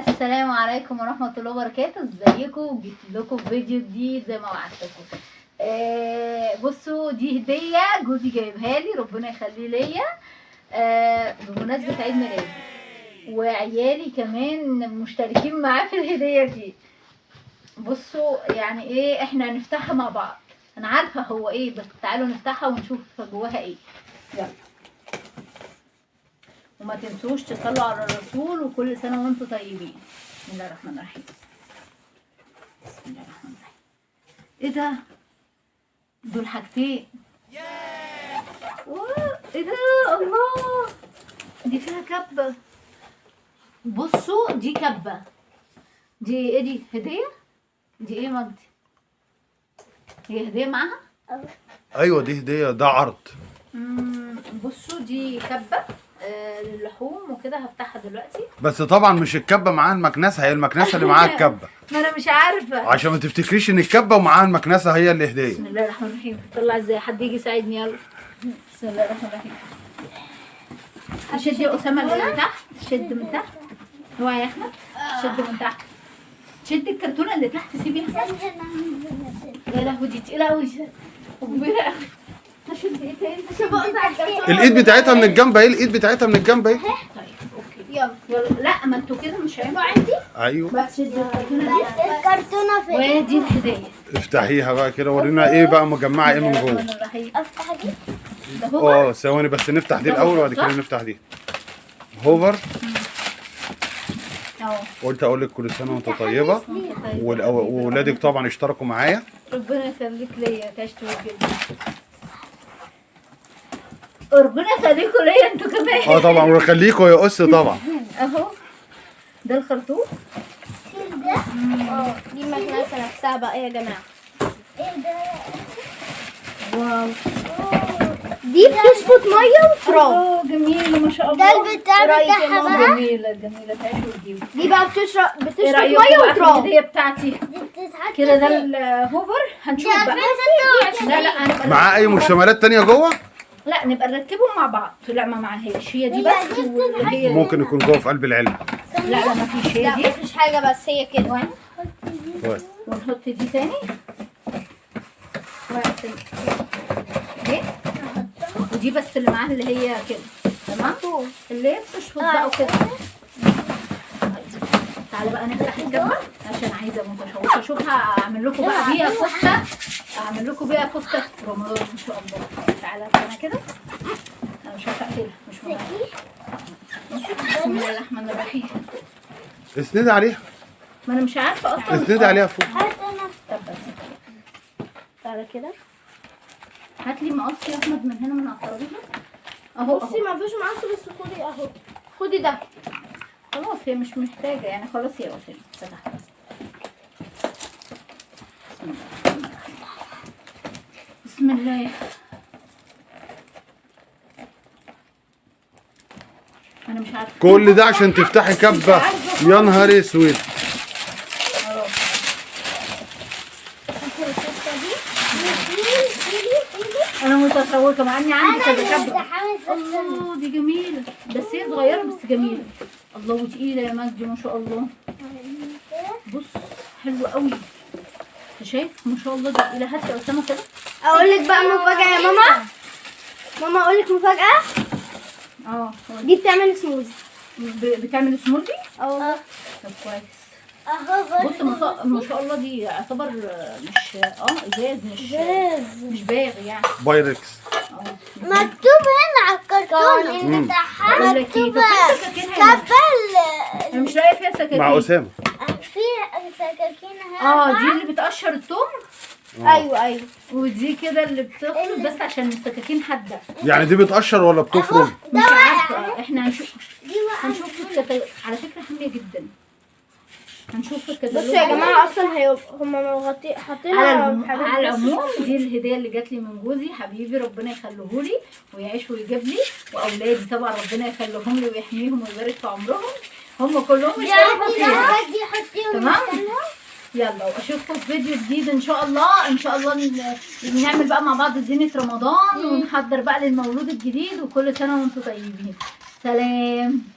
السلام عليكم ورحمة الله وبركاته. ازيكم؟ جيت لكم فيديو جديد زي ما وعدتكم. بصوا، دي هدية جوزي جايبها لي، ربنا يخليه ليا بمناسبة عيد ميلادي، وعيالي كمان مشتركين معاه في الهدية دي. بصوا يعني ايه، احنا هنفتحها مع بعض. انا عارفة هو ايه، بس تعالوا نفتحها ونشوف جواها ايه. يلا، وما تنسوش تصلوا على الرسول، وكل سنة وانتم طيبين. بسم الله الرحمن الرحيم. بسم الله الرحمن الرحيم. ايه ده؟ دول حاجتين. ايه ده؟ الله، دي فيها كبة. بصوا، دي كبة. دي ايه؟ دي هدية؟ دي ايه مجدي؟ هي هدية معاها؟ ايوه دي هديه، ده عرض. بصوا، دي كبة للحوم وكده. هفتحها دلوقتي، بس طبعا مش الكبه معاها المكنسه، هي المكنسه اللي معاها الكبه. ما انا مش عارفة، عشان ما تفتكريش ان الكبه ومعاها المكنسه هي اللي هديه. بسم الله الرحمن الرحيم. طلع ازاي؟ حد يجي يساعدني، يلا. بسم الله الرحمن الرحيم. شد يا اسامه اللي من تحت، شد من تحت. اوعى يا احمد، شد من تحت. شد الكرتونه اللي تحت، سيبيها. يا لهوي، دي تقيله قوي وكبيره قوي. هشد ايه تاني؟ الايد بتاعتها من الجنب اهي، الايد بتاعتها من الجنب اهي. طيب اوكي، يلا. لا، ما انتوا كده مش هينفع عندي. ايوه، بس شد الكرتونه دي. الكرتونه فين؟ ودي الهديه. افتحيها بقى كده، ورينا ايه بقى مجمعه ايه من جوه. افتح دي. ده هو. ثواني بس نفتح دي الاول وبعد كده نفتح دي. هوفر. قلت اقول لك كل سنه وانت طيبه، واولادك طبعا اشتركوا معايا. ربنا يخليك ليا، تعيش جدا. ربنا يخليكوا ليا انتوا كمان. طبعا، ويخليكوا يا اس طبعا. اهو ده الخرطوم. دي مكنسه نفسها بقى يا جماعه. ايه ده؟ واو، دي بتشفط ميه وتراب. جميله ما شاء الله. ده البتاع بتاعها بقى. جميله تعيش وتجيب. دي بقى بتشفط ايه رايكم ميه بقى في وتراب. الهديه بتاعتي دي بتسعد كده؟ ده الهوفر. هنشوف بقى. لا هنبقى معاه اي مشتملات تانية جوه؟ لا، نبقى نركبهم مع بعض. لا، ما معهاش، هي دي بس. وهي ممكن يكون جوه في قلب العلبه. لا ما فيش، هي لا دي. مفيش حاجه، بس هي كده. ونحط دي تاني. دي ودي بس اللي معاها اللي هي كده، تمام. اللي هي بتشفط بقى وكده. تعالى بقى نفتح الكبه عشان عايزه متشوقه اشوفها. اعمل لكم بقى بيها كفته، اعمل لكم بيها كفته في رمضان ان شاء الله. تعالى انا كده، انا مش عارفه اقفلها، مش مهم. بسم الله الرحمن الرحيم. اسندي عليها، ما انا مش عارفه اصلا. اسندي عليها فوق. طب بس تعالى كده، هات لي مقص يا احمد من هنا من على الترابيزه. اهو بصي مفيش مقص، بس خدي اهو. خدي ده. خلاص، هي مش محتاجه يعني. خلاص يا اسامه، فتحت. بسم الله. انا مش عارفه كل ده عشان تفتحي كبه؟ يا نهار اسود. انا متشوقه مع اني عندي كذا كبه. الله، دي جميله، بس هي صغيره بس جميله. الله، وتقيله يا مجدي ما شاء الله. بص، حلوه قوي. انت شايف ما شاء الله؟ دي تقيله. هات يا اسامه كده. اقول لك بقى مفاجاه يا ماما. ماما اقول لك مفاجاه. دي بتعمل سموزي. بتعمل سموزي؟ طب كويس. بص، ما شاء الله، دي يعتبر مش ازاز، مش باغ يعني. بايركس. مكتوب هنا على الكرتون بتاعها مكتوب كبل. انا مش لاقيه فيها سكاكين. مع اسامه في سكاكين هنا. دي اللي بتقشر الثوم. ايوه. ودي كده اللي بتفرم بس عشان السكاكين حاده. يعني دي بتقشر ولا بتفرم؟ مش عارفه، احنا هنشوف في الكتالوج. على فكره حاميه جدا. هنشوف في الكتالوج. بصوا يا جماعه، اصلا هم حاطينها على العموم. دي الهديه اللي جات لي من جوزي حبيبي، ربنا يخليهولي ويعيش ويجيب لي. واولادي طبعا ربنا يخليهم لي ويحميهم ويبارك في عمرهم. هم كلهم اشتركوا فيها. تمام. يلا، واشوفكم في فيديو جديد ان شاء الله. ان شاء الله نعمل بقى مع بعض زينة رمضان ونحضر بقى للمولود الجديد. وكل سنة وانتم طيبين. سلام.